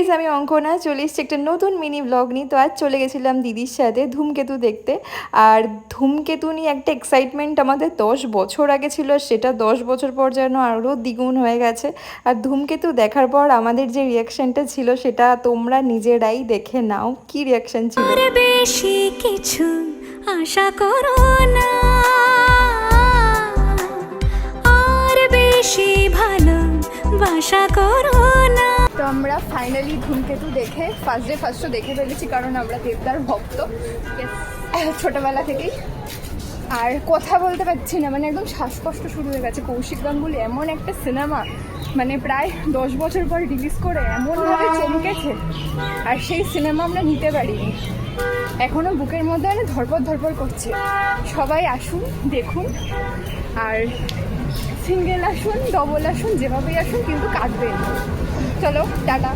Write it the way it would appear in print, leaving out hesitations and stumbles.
Guys, আমি অঙ্কনা চলে এসেছি একটা নতুন মিনি ব্লগ নিয়ে। তো আজ চলে গেছিলাম দিদির সাথে ধূমকেতু দেখতে। আর ধূমকেতু নিয়ে একটা এক্সাইটমেন্ট আমাদের 10 বছর আগে ছিল, সেটা 10 বছর পর যেন আরও দ্বিগুণ হয়ে গেছে। আর ধূমকেতু দেখার পর আমাদের যে রিয়াকশানটা ছিল সেটা তোমরা নিজেরাই দেখে নাও, কি রিয়াকশান ছিল। বেশি কিছু আশা করো না, আর বেশি ভালোবাসা করো না। তো আমরা ফাইনালি ধূমকেতু দেখে ফার্স্ট দেখে ফেলেছি, কারণ আমরা দেবদার ভক্ত ছোটবেলা থেকেই। আর কথা বলতে পারছি না, মানে একদম শ্বাসকষ্ট শুরু হয়ে গেছে। কৌশিক গাঙ্গুলি এমন একটা সিনেমা, মানে প্রায় 10 বছর পর রিলিজ করে এমনভাবে চমকেছে, আর সেই সিনেমা আমরা নিতে পারিনি। এখনও বুকের মধ্যে মানে ধরপড় করছে। সবাই আসুন, দেখুন, আর সিঙ্গেল আসুন, ডবল আসুন, যেভাবেই আসুন, কিন্তু কাটবেন। চলো টাটা।